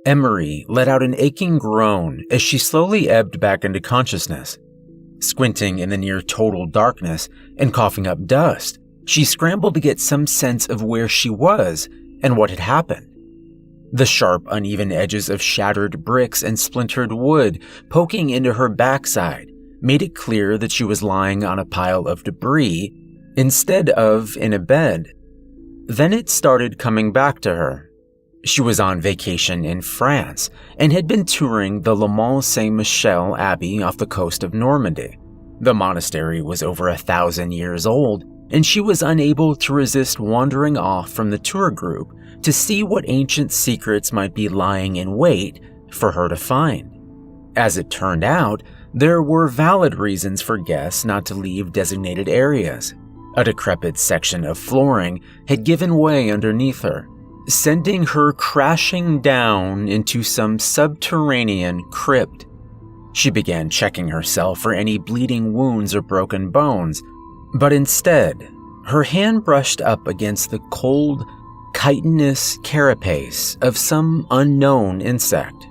Emery let out an aching groan as she slowly ebbed back into consciousness. Squinting in the near-total darkness and coughing up dust, she scrambled to get some sense of where she was and what had happened. The sharp, uneven edges of shattered bricks and splintered wood poking into her backside made it clear that she was lying on a pile of debris instead of in a bed. Then it started coming back to her. She was on vacation in France and had been touring the Le Mans Saint-Michel Abbey off the coast of Normandy. The monastery was over 1,000 years old, and she was unable to resist wandering off from the tour group to see what ancient secrets might be lying in wait for her to find. As it turned out, there were valid reasons for guests not to leave designated areas. A decrepit section of flooring had given way underneath her, sending her crashing down into some subterranean crypt. She began checking herself for any bleeding wounds or broken bones, but instead, her hand brushed up against the cold, chitinous carapace of some unknown insect.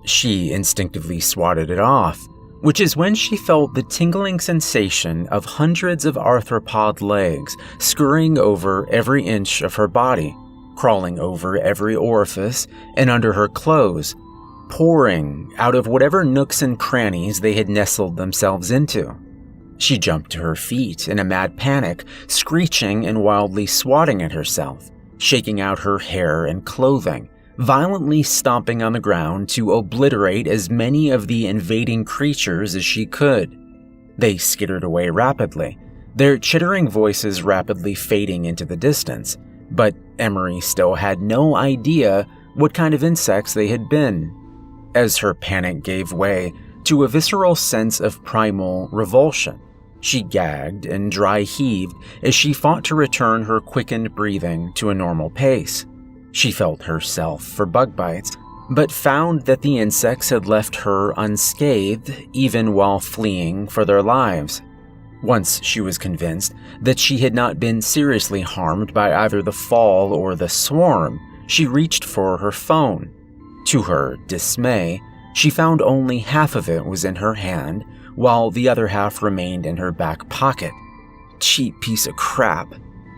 She instinctively swatted it off, which is when she felt the tingling sensation of hundreds of arthropod legs scurrying over every inch of her body, crawling over every orifice and under her clothes, pouring out of whatever nooks and crannies they had nestled themselves into. She jumped to her feet in a mad panic, screeching and wildly swatting at herself, shaking out her hair and clothing, violently stomping on the ground to obliterate as many of the invading creatures as she could. They skittered away rapidly, their chittering voices rapidly fading into the distance, but Emery still had no idea what kind of insects they had been. As her panic gave way to a visceral sense of primal revulsion, she gagged and dry heaved as she fought to return her quickened breathing to a normal pace. She felt herself for bug bites, but found that the insects had left her unscathed even while fleeing for their lives. Once she was convinced that she had not been seriously harmed by either the fall or the swarm, she reached for her phone. To her dismay, she found only half of it was in her hand, while the other half remained in her back pocket. "Cheap piece of crap,"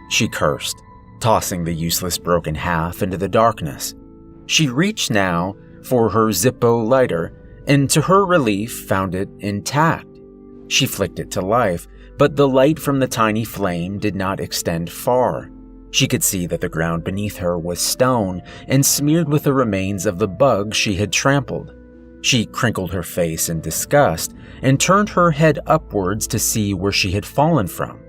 she cursed, tossing the useless broken half into the darkness. She reached now for her Zippo lighter, and to her relief found it intact. She flicked it to life, but the light from the tiny flame did not extend far. She could see that the ground beneath her was stone and smeared with the remains of the bugs she had trampled. She crinkled her face in disgust and turned her head upwards to see where she had fallen from.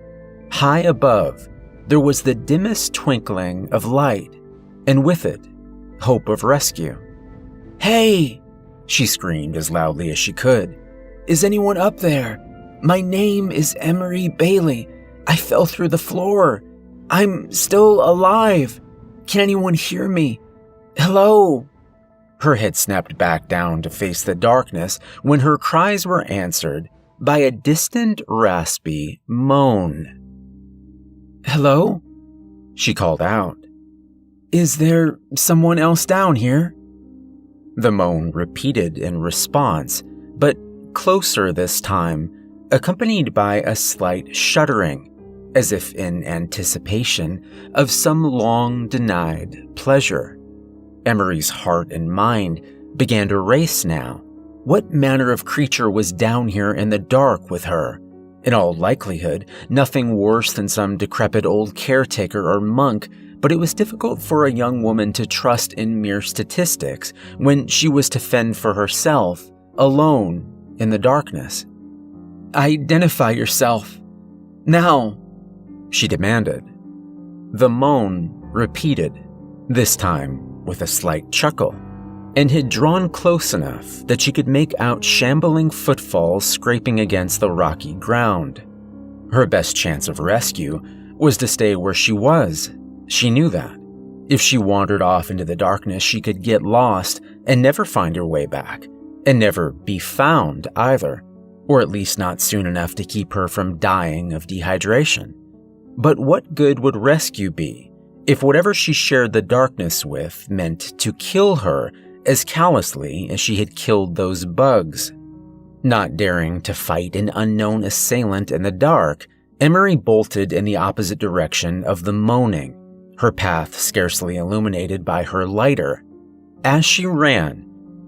High above, there was the dimmest twinkling of light, and with it, hope of rescue. "Hey!" she screamed as loudly as she could. "Is anyone up there? My name is Emery Bailey. I fell through the floor. I'm still alive. Can anyone hear me? Hello?" Her head snapped back down to face the darkness when her cries were answered by a distant, raspy moan. "Hello?" she called out. "Is there someone else down here?" The moan repeated in response, but closer this time, accompanied by a slight shuddering, as if in anticipation of some long-denied pleasure. Emery's heart and mind began to race now. What manner of creature was down here in the dark with her? In all likelihood, nothing worse than some decrepit old caretaker or monk, but it was difficult for a young woman to trust in mere statistics when she was to fend for herself, alone, in the darkness. "Identify yourself. Now," she demanded. The moan repeated, this time with a slight chuckle, and had drawn close enough that she could make out shambling footfalls scraping against the rocky ground. Her best chance of rescue was to stay where she was. She knew that. If she wandered off into the darkness, she could get lost and never find her way back, and never be found either, or at least not soon enough to keep her from dying of dehydration. But what good would rescue be if whatever she shared the darkness with meant to kill her as callously as she had killed those bugs. Not daring to fight an unknown assailant in the dark, Emery bolted in the opposite direction of the moaning, her path scarcely illuminated by her lighter. As she ran,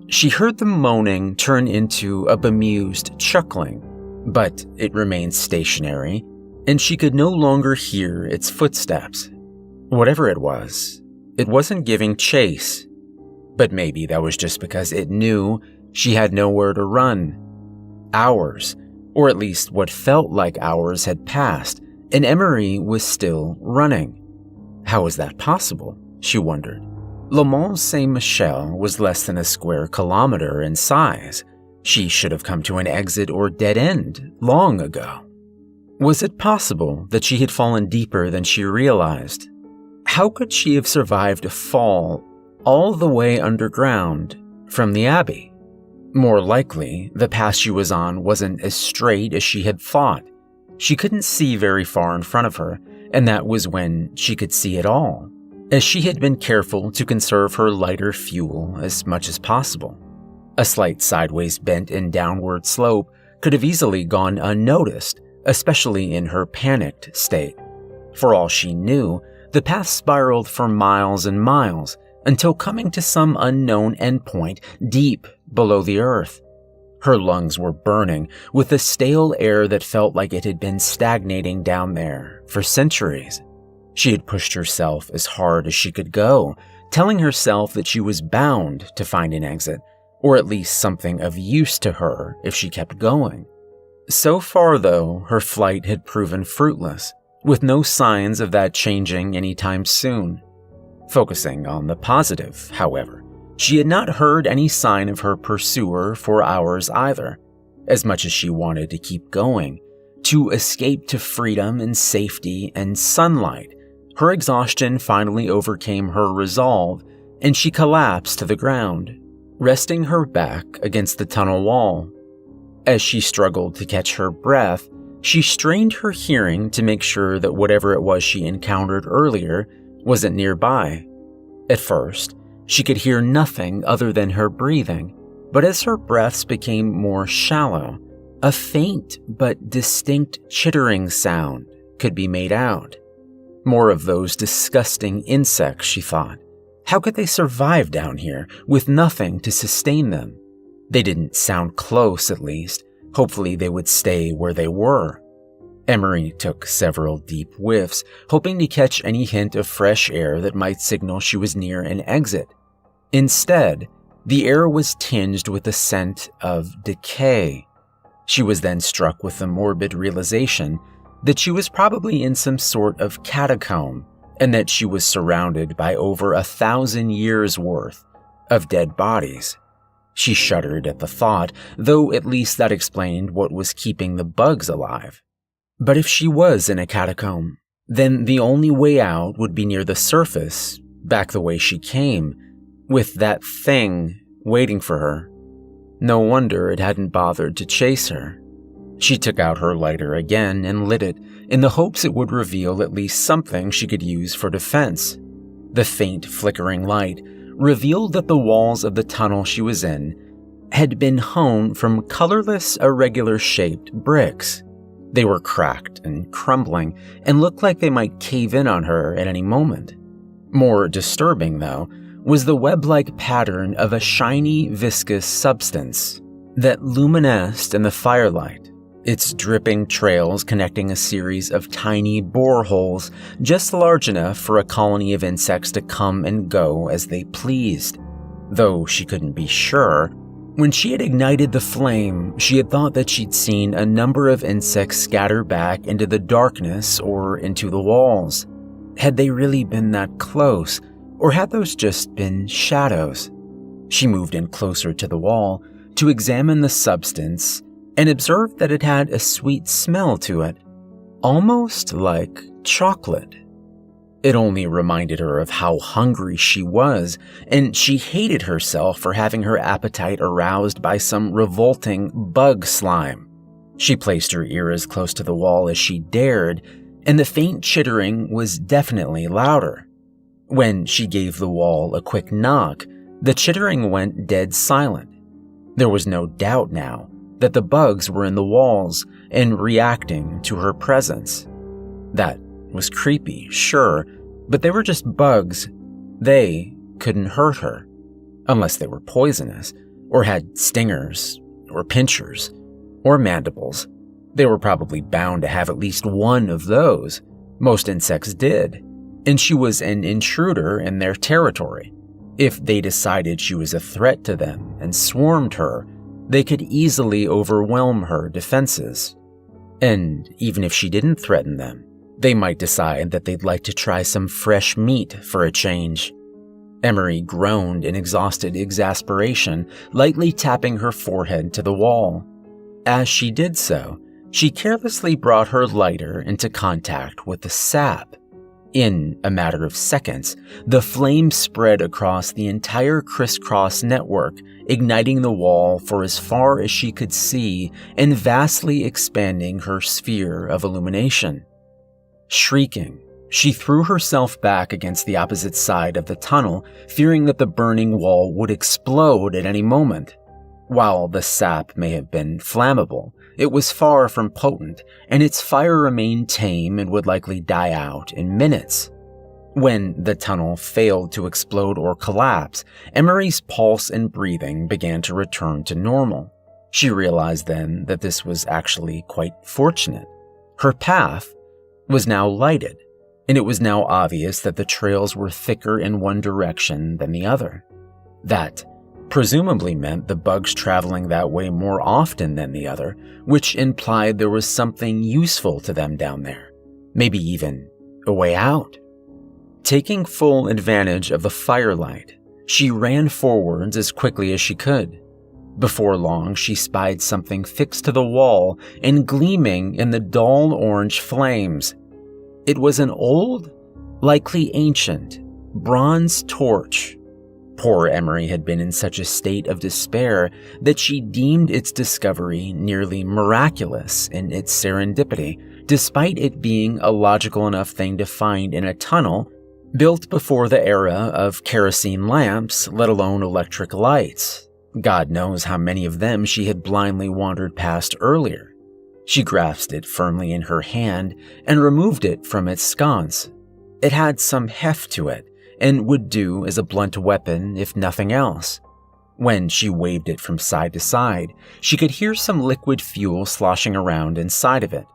she heard the moaning turn into a bemused chuckling, but it remained stationary, and she could no longer hear its footsteps. Whatever it wasn't giving chase. But maybe that was just because it knew she had nowhere to run. Hours, or at least what felt like hours, had passed, and Emery was still running. How was that possible? She wondered. Le Mans Saint-Michel was less than a square kilometer in size. She should have come to an exit or dead end long ago. Was it possible that she had fallen deeper than she realized? How could she have survived a fall all the way underground from the Abbey? More likely, the path she was on wasn't as straight as she had thought. She couldn't see very far in front of her, and that was when she could see at all, as she had been careful to conserve her lighter fuel as much as possible. A slight sideways bent and downward slope could have easily gone unnoticed, especially in her panicked state. For all she knew, the path spiraled for miles and miles until coming to some unknown endpoint deep below the earth. Her lungs were burning with the stale air that felt like it had been stagnating down there for centuries. She had pushed herself as hard as she could go, telling herself that she was bound to find an exit, or at least something of use to her if she kept going. So far, though, her flight had proven fruitless, with no signs of that changing anytime soon. Focusing on the positive, however, she had not heard any sign of her pursuer for hours either. As much as she wanted to keep going, to escape to freedom and safety and sunlight, her exhaustion finally overcame her resolve, and she collapsed to the ground, resting her back against the tunnel wall. As she struggled to catch her breath, she strained her hearing to make sure that whatever it was she encountered earlier wasn't nearby. At first, she could hear nothing other than her breathing, but as her breaths became more shallow, a faint but distinct chittering sound could be made out. More of those disgusting insects, she thought. How could they survive down here with nothing to sustain them? They didn't sound close, at least. Hopefully they would stay where they were. Emery took several deep whiffs, hoping to catch any hint of fresh air that might signal she was near an exit. Instead, the air was tinged with the scent of decay. She was then struck with the morbid realization that she was probably in some sort of catacomb, and that she was surrounded by over 1,000 years' worth of dead bodies. She shuddered at the thought, though at least that explained what was keeping the bugs alive. But if she was in a catacomb, then the only way out would be near the surface, back the way she came, with that thing waiting for her. No wonder it hadn't bothered to chase her. She took out her lighter again and lit it, in the hopes it would reveal at least something she could use for defense. The faint flickering light revealed that the walls of the tunnel she was in had been hewn from colorless, irregular-shaped bricks. They were cracked and crumbling and looked like they might cave in on her at any moment. More disturbing, though, was the web-like pattern of a shiny, viscous substance that luminesced in the firelight, its dripping trails connecting a series of tiny boreholes just large enough for a colony of insects to come and go as they pleased. Though she couldn't be sure, when she had ignited the flame, she had thought that she'd seen a number of insects scatter back into the darkness or into the walls. Had they really been that close, or had those just been shadows? She moved in closer to the wall to examine the substance and observed that it had a sweet smell to it, almost like chocolate. It only reminded her of how hungry she was, and she hated herself for having her appetite aroused by some revolting bug slime. She placed her ear as close to the wall as she dared, and the faint chittering was definitely louder. When she gave the wall a quick knock, The chittering went dead silent. There was no doubt now that the bugs were in the walls and reacting to her presence. That was creepy, sure, but they were just bugs. They couldn't hurt her, unless they were poisonous, or had stingers, or pinchers, or mandibles. They were probably bound to have at least one of those. Most insects did, and she was an intruder in their territory. If they decided she was a threat to them and swarmed her, they could easily overwhelm her defenses. And even if she didn't threaten them, they might decide that they'd like to try some fresh meat for a change. Emery groaned in exhausted exasperation, lightly tapping her forehead to the wall. As she did so, she carelessly brought her lighter into contact with the sap. In a matter of seconds, the flame spread across the entire crisscross network, igniting the wall for as far as she could see and vastly expanding her sphere of illumination. Shrieking, she threw herself back against the opposite side of the tunnel, fearing that the burning wall would explode at any moment. While the sap may have been flammable, it was far from potent, and its fire remained tame and would likely die out in minutes. When the tunnel failed to explode or collapse, Emery's pulse and breathing began to return to normal. She realized then that this was actually quite fortunate. Her path was now lighted, and it was now obvious that the trails were thicker in one direction than the other. That presumably meant the bugs traveling that way more often than the other, which implied there was something useful to them down there, maybe even a way out. Taking full advantage of the firelight, she ran forwards as quickly as she could. Before long, she spied something fixed to the wall and gleaming in the dull orange flames. It was an old, likely ancient, bronze torch. Poor Emery had been in such a state of despair that she deemed its discovery nearly miraculous in its serendipity, despite it being a logical enough thing to find in a tunnel built before the era of kerosene lamps, let alone electric lights. God knows how many of them she had blindly wandered past earlier. She grasped it firmly in her hand and removed it from its sconce. It had some heft to it, and would do as a blunt weapon if nothing else. When she waved it from side to side, she could hear some liquid fuel sloshing around inside of it.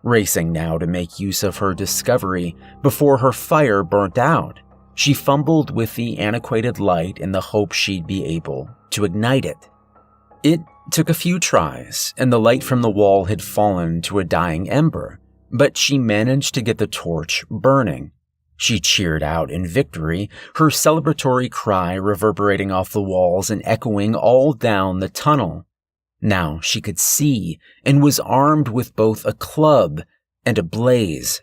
Racing now to make use of her discovery before her fire burnt out, she fumbled with the antiquated light in the hope she'd be able to ignite it. It took a few tries, and the light from the wall had fallen to a dying ember, but she managed to get the torch burning. She cheered out in victory, her celebratory cry reverberating off the walls and echoing all down the tunnel. Now she could see and was armed with both a club and a blaze.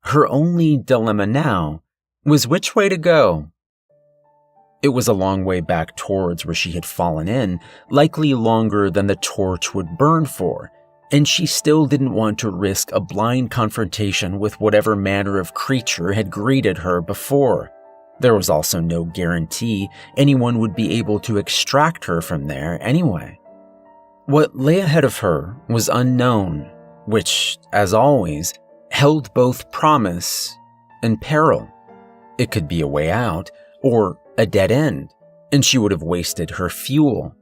Her only dilemma now was which way to go. It was a long way back towards where she had fallen in, likely longer than the torch would burn for, and she still didn't want to risk a blind confrontation with whatever manner of creature had greeted her before. There was also no guarantee anyone would be able to extract her from there anyway. What lay ahead of her was unknown, which, as always, held both promise and peril. It could be a way out, or a dead end, and she would have wasted her fuel.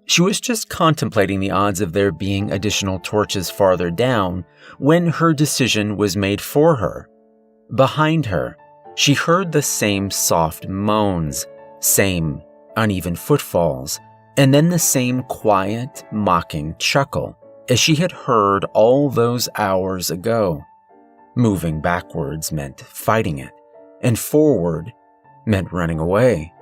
She was just contemplating the odds of there being additional torches farther down when her decision was made for her. Behind her, she heard the same soft moans, same uneven footfalls, and then the same quiet, mocking chuckle as she had heard all those hours ago. Moving backwards meant fighting it, and forward meant running away.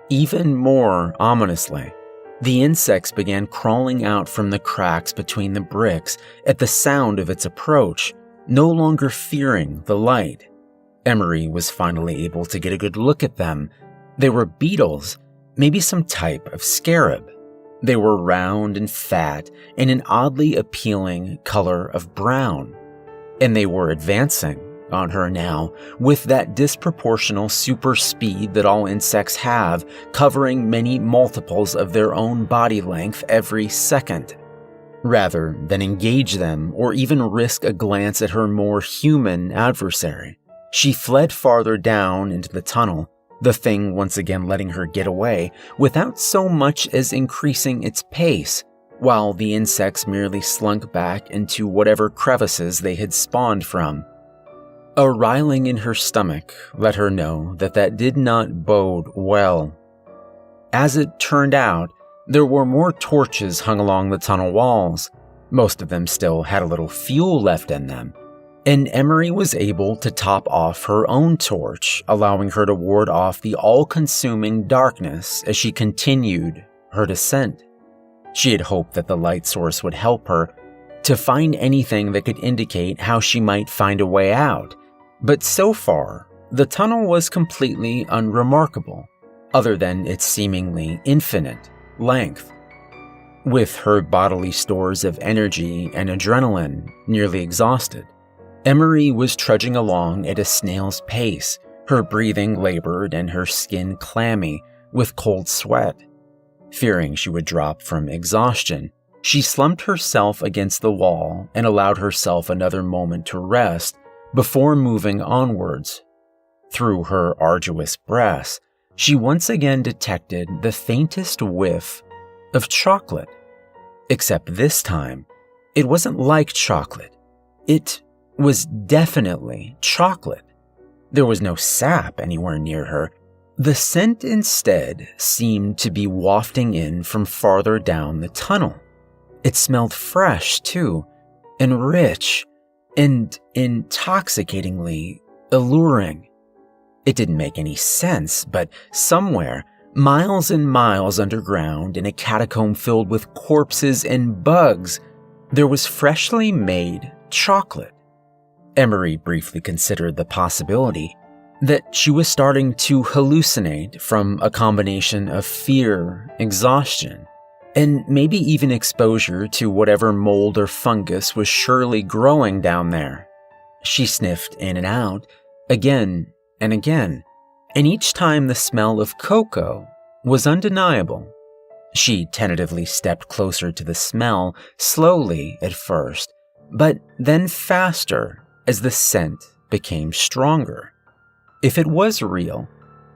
Even more ominously, the insects began crawling out from the cracks between the bricks at the sound of its approach, no longer fearing the light. Emery was finally able to get a good look at them. They were beetles, maybe some type of scarab. They were round and fat in an oddly appealing color of brown, and they were advancing on her now, with that disproportional super speed that all insects have, covering many multiples of their own body length every second. Rather than engage them or even risk a glance at her more human adversary, she fled farther down into the tunnel, the thing once again letting her get away without so much as increasing its pace, while the insects merely slunk back into whatever crevices they had spawned from. A riling in her stomach let her know that did not bode well. As it turned out, there were more torches hung along the tunnel walls. Most of them still had a little fuel left in them, and Emery was able to top off her own torch, allowing her to ward off the all-consuming darkness as she continued her descent. She had hoped that the light source would help her to find anything that could indicate how she might find a way out, but so far, the tunnel was completely unremarkable, other than its seemingly infinite length. With her bodily stores of energy and adrenaline nearly exhausted, Emery was trudging along at a snail's pace, her breathing labored and her skin clammy with cold sweat. Fearing she would drop from exhaustion, she slumped herself against the wall and allowed herself another moment to rest before moving onwards. Through her arduous breaths, she once again detected the faintest whiff of chocolate. Except this time, it wasn't like chocolate. It was definitely chocolate. There was no sap anywhere near her. The scent instead seemed to be wafting in from farther down the tunnel. It smelled fresh, too, and rich, and intoxicatingly alluring. It didn't make any sense, but somewhere, miles and miles underground in a catacomb filled with corpses and bugs, there was freshly made chocolate. Emery briefly considered the possibility that she was starting to hallucinate from a combination of fear, exhaustion, and maybe even exposure to whatever mold or fungus was surely growing down there. She sniffed in and out, again and again, and each time the smell of cocoa was undeniable. She tentatively stepped closer to the smell, slowly at first, but then faster as the scent became stronger. If it was real,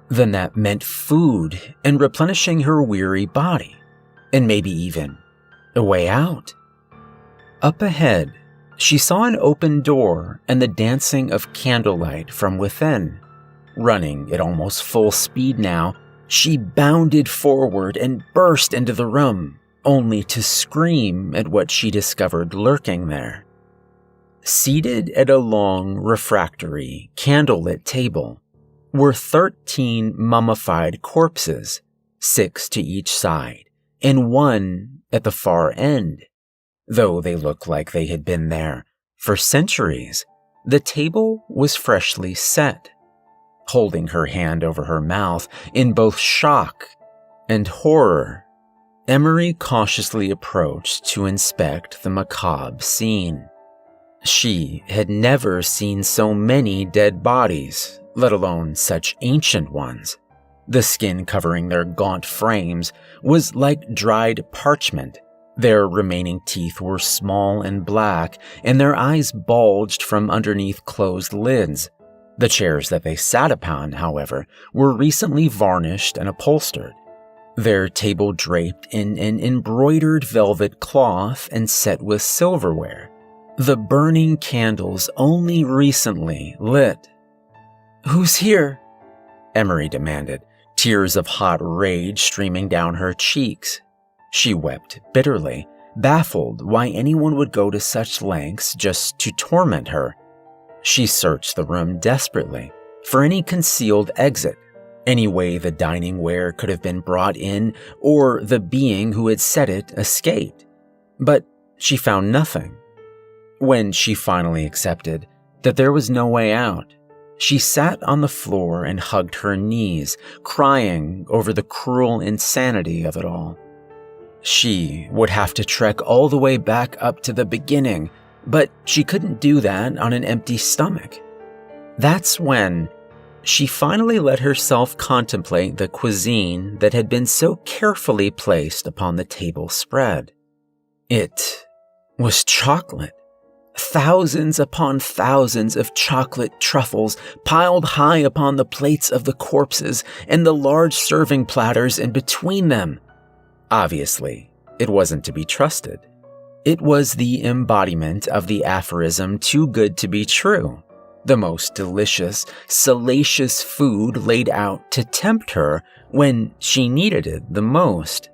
then that meant food and replenishing her weary body, and maybe even a way out. Up ahead, she saw an open door and the dancing of candlelight from within. Running at almost full speed now, she bounded forward and burst into the room, only to scream at what she discovered lurking there. Seated at a long, refractory, candlelit table were 13 mummified corpses, 6 to each side, and 1 at the far end. Though they looked like they had been there for centuries, the table was freshly set. Holding her hand over her mouth in both shock and horror, Emery cautiously approached to inspect the macabre scene. She had never seen so many dead bodies, let alone such ancient ones. The skin covering their gaunt frames was like dried parchment. Their remaining teeth were small and black, and their eyes bulged from underneath closed lids. The chairs that they sat upon, however, were recently varnished and upholstered, their table draped in an embroidered velvet cloth and set with silverware. The burning candles only recently lit. "Who's here?" Emery demanded, tears of hot rage streaming down her cheeks. She wept bitterly, baffled why anyone would go to such lengths just to torment her. She searched the room desperately for any concealed exit, any way the dining ware could have been brought in or the being who had set it escaped. But she found nothing. When she finally accepted that there was no way out, she sat on the floor and hugged her knees, crying over the cruel insanity of it all. She would have to trek all the way back up to the beginning, but she couldn't do that on an empty stomach. That's when she finally let herself contemplate the cuisine that had been so carefully placed upon the table spread. It was chocolate. Thousands upon thousands of chocolate truffles piled high upon the plates of the corpses and the large serving platters in between them. Obviously, it wasn't to be trusted. It was the embodiment of the aphorism too good to be true. The most delicious, salacious food laid out to tempt her when she needed it the most.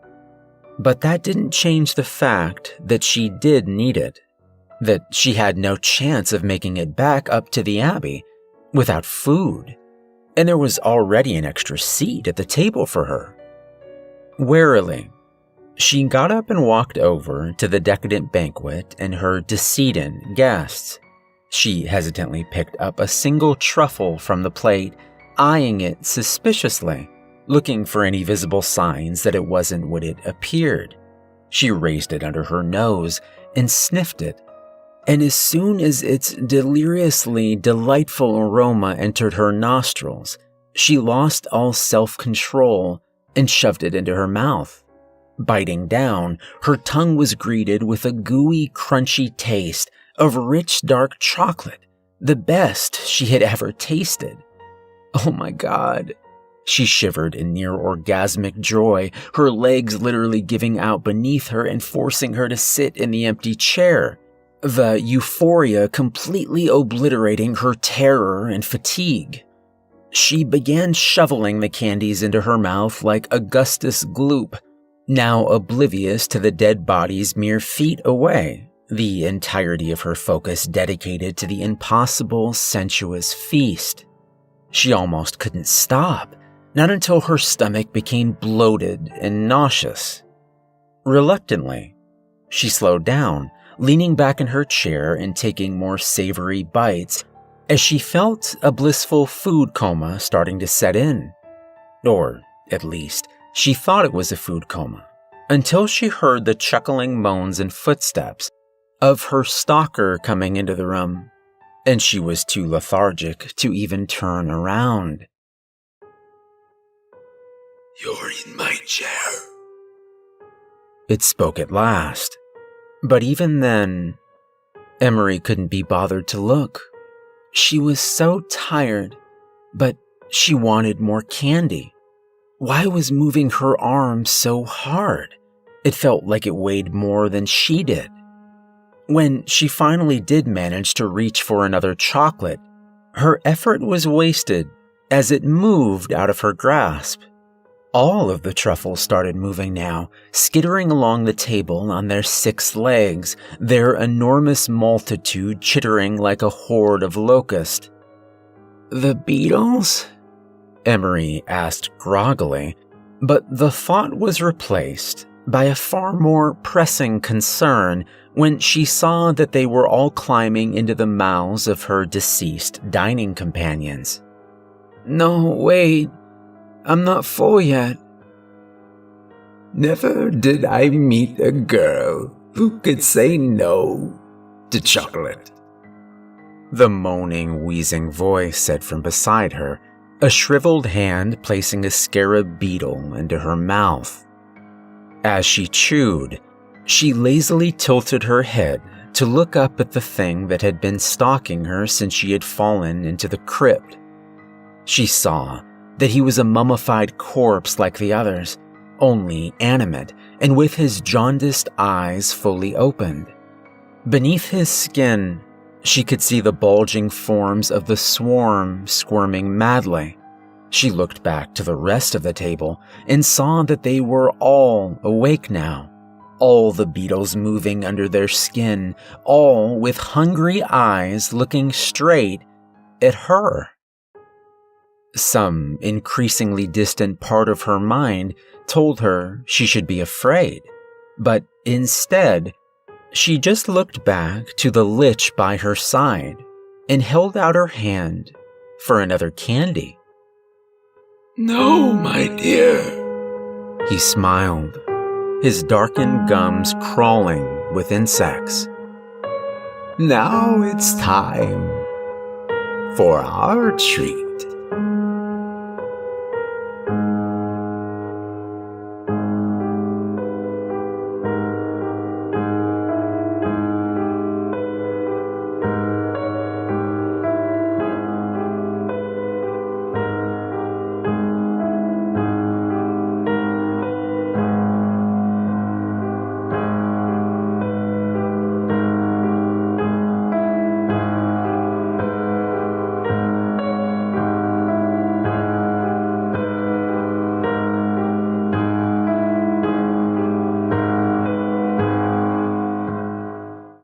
But that didn't change the fact that she did need it, that she had no chance of making it back up to the Abbey without food, and there was already an extra seat at the table for her. Warily, she got up and walked over to the decadent banquet and her decedent guests. She hesitantly picked up a single truffle from the plate, eyeing it suspiciously, looking for any visible signs that it wasn't what it appeared. She raised it under her nose and sniffed it, and as soon as its deliriously delightful aroma entered her nostrils, she lost all self-control and shoved it into her mouth. Biting down, her tongue was greeted with a gooey, crunchy taste of rich dark chocolate, the best she had ever tasted. Oh my God. She shivered in near orgasmic joy, her legs literally giving out beneath her and forcing her to sit in the empty chair, the euphoria completely obliterating her terror and fatigue. She began shoveling the candies into her mouth like Augustus Gloop, now oblivious to the dead bodies mere feet away, the entirety of her focus dedicated to the impossible, sensuous feast. She almost couldn't stop, not until her stomach became bloated and nauseous. Reluctantly, she slowed down, leaning back in her chair and taking more savory bites, as she felt a blissful food coma starting to set in. Or, at least, she thought it was a food coma, until she heard the chuckling moans and footsteps of her stalker coming into the room, and she was too lethargic to even turn around. "You're in my chair," It spoke at last, but even then, Emery couldn't be bothered to look. She was so tired, but she wanted more candy. Why was moving her arms so hard? It felt like it weighed more than she did. When she finally did manage to reach for another chocolate, her effort was wasted as it moved out of her grasp. All of the truffles started moving now, skittering along the table on their 6 legs, their enormous multitude chittering like a horde of locusts. "The beetles?" Emery asked groggily, but the thought was replaced by a far more pressing concern when she saw that they were all climbing into the mouths of her deceased dining companions. "No, wait. I'm not full yet." "Never did I meet a girl who could say no to chocolate," the moaning, wheezing voice said from beside her, a shriveled hand placing a scarab beetle into her mouth. As she chewed, she lazily tilted her head to look up at the thing that had been stalking her since she had fallen into the crypt. She saw that he was a mummified corpse like the others, only animate and with his jaundiced eyes fully opened. Beneath his skin, she could see the bulging forms of the swarm squirming madly. She looked back to the rest of the table and saw that they were all awake now, all the beetles moving under their skin, all with hungry eyes looking straight at her. Some increasingly distant part of her mind told her she should be afraid, but instead, she just looked back to the lich by her side and held out her hand for another candy. "No, my dear," he smiled, his darkened gums crawling with insects. "Now it's time for our treat.